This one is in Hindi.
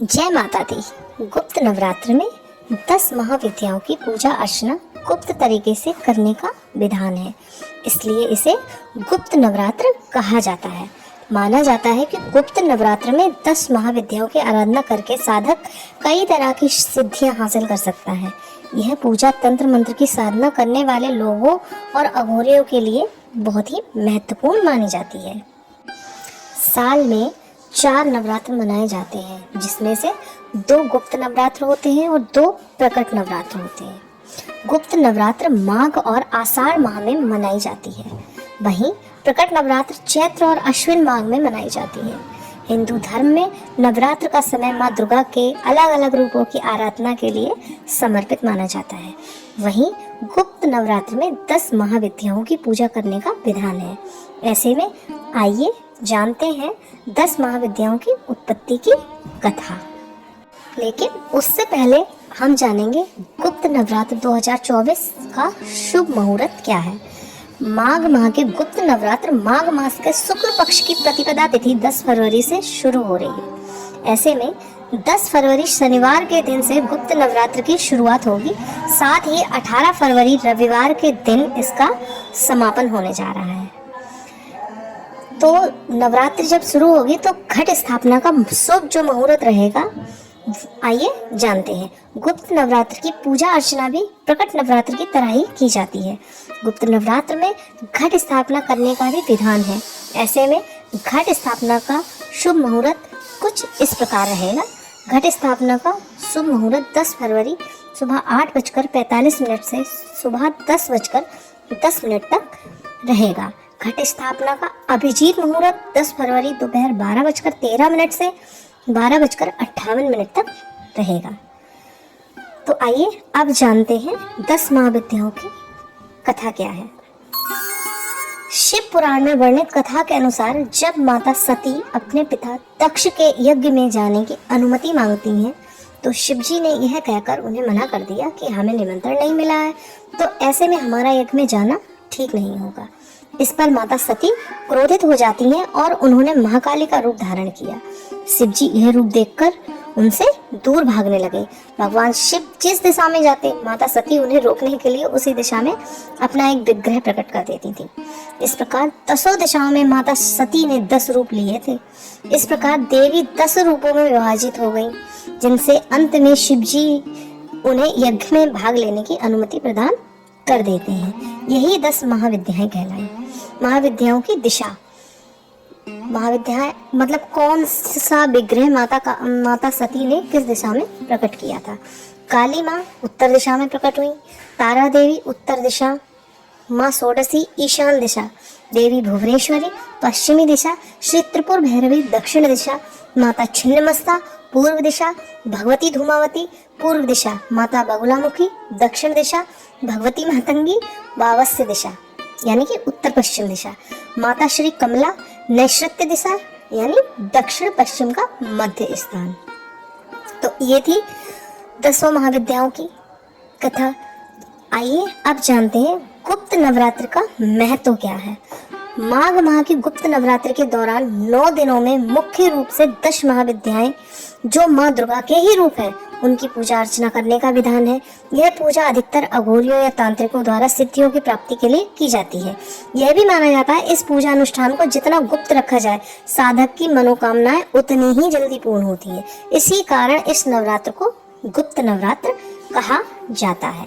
जय माता दी। गुप्त नवरात्र में 10 महाविद्याओं की पूजा अर्चना गुप्त तरीके से करने का विधान है, इसलिए इसे गुप्त नवरात्र कहा जाता है। माना जाता है कि गुप्त नवरात्र में 10 महाविद्याओं की आराधना करके साधक कई तरह की सिद्धियां हासिल कर सकता है। यह पूजा तंत्र मंत्र की साधना करने वाले लोगों और अघोरियों के लिए बहुत ही महत्वपूर्ण मानी जाती है। साल में 4 नवरात्र मनाए जाते हैं, जिसमें से 2 गुप्त नवरात्र होते हैं और 2 प्रकट नवरात्र होते हैं। गुप्त नवरात्र माघ और आषाढ़ माह में मनाई जाती है, वहीं प्रकट नवरात्र चैत्र और अश्विन माह में मनाई जाती है। हिंदू धर्म में नवरात्र का समय माँ दुर्गा के अलग अलग रूपों की आराधना के लिए समर्पित माना जाता है। वहीं गुप्त नवरात्र में 10 महाविद्याओं की पूजा करने का विधान है। ऐसे में आइए जानते हैं 10 महाविद्याओं की उत्पत्ति की कथा। लेकिन उससे पहले हम जानेंगे गुप्त नवरात्र 2024 का शुभ मुहूर्त क्या है। माघ माह के गुप्त नवरात्र माघ मास के शुक्ल पक्ष की प्रतिपदा तिथि 10 फरवरी से शुरू हो रही है। ऐसे में 10 फरवरी शनिवार के दिन से गुप्त नवरात्र की शुरुआत होगी। साथ ही 18 फरवरी रविवार के दिन इसका समापन होने जा रहा है। तो नवरात्रि जब शुरू होगी तो घट स्थापना का शुभ जो मुहूर्त रहेगा, आइए जानते हैं। गुप्त नवरात्र की पूजा अर्चना भी प्रकट नवरात्र की तरह ही की जाती है। गुप्त नवरात्र में घट स्थापना करने का भी विधान है। ऐसे में घट स्थापना का शुभ मुहूर्त कुछ इस प्रकार रहेगा। घट स्थापना का शुभ मुहूर्त 10 फरवरी सुबह 8:45 से सुबह 10:10 तक रहेगा। घट स्थापना का अभिजीत मुहूर्त 10 फरवरी दोपहर 12:13 से 12:58 तक रहेगा। तो आइए अब जानते हैं 10 महाविद्याओं की कथा क्या है। शिव पुराण में वर्णित कथा के अनुसार जब माता सती अपने पिता दक्ष के यज्ञ में जाने की अनुमति मांगती हैं, तो शिवजी ने यह कहकर उन्हें मना कर दिया कि हमें निमंत्रण नहीं मिला है, तो ऐसे में हमारा यज्ञ में जाना ठीक नहीं होगा। इस पर माता सती क्रोधित हो जाती हैं और उन्होंने महाकाली का रूप धारण किया। शिवजी यह रूप देखकर उनसे दूर भागने लगे। भगवान शिव जिस दिशा में जाते, माता सती उन्हें रोकने के लिए उसी दिशा में अपना एक विग्रह प्रकट कर देती थी। इस प्रकार 10 दिशाओं में माता सती ने 10 रूप लिए थे। इस प्रकार देवी 10 रूपों में विभाजित हो गई, जिनसे अंत में शिवजी उन्हें यज्ञ में भाग लेने की अनुमति प्रदान कर देते हैं। यही 10 महाविद्याएं कहलाई। महाविद्याओं की दिशा, महाविद्याएं मतलब कौन सा विग्रह माता सती ने किस दिशा में प्रकट किया था। काली माँ उत्तर दिशा में प्रकट हुई, तारा देवी उत्तर दिशा, माँ षोडशी ईशान दिशा, देवी भुवनेश्वरी पश्चिमी दिशा, श्री त्रिपुर भैरवी दक्षिण दिशा, माता छिन्नमस्ता पूर्व दिशा, भगवती धूमावती पूर्व दिशा, माता बगुलामुखी दक्षिण दिशा, भगवती मातंगी वावस्य दिशा यानी कि उत्तर पश्चिम दिशा, माता श्री कमला नैऋत्य दिशा यानी दक्षिण पश्चिम का मध्य स्थान। तो ये थी 10 महाविद्याओं की कथा। आइए अब जानते हैं गुप्त नवरात्र का महत्व क्या है। माघ माह की गुप्त नवरात्र के दौरान 9 दिनों में मुख्य रूप से 10 महाविद्याएं जो माँ दुर्गा के ही रूप हैं, उनकी पूजा अर्चना करने का विधान है। यह पूजा अधिकतर अघोरियों या तांत्रिकों द्वारा सिद्धियों की प्राप्ति के लिए की जाती है। यह भी माना जाता है इस पूजा अनुष्ठान को जितना गुप्त रखा जाए, साधक की मनोकामनाएं उतनी ही जल्दी पूर्ण होती है। इसी कारण इस नवरात्र को गुप्त नवरात्र कहा जाता है।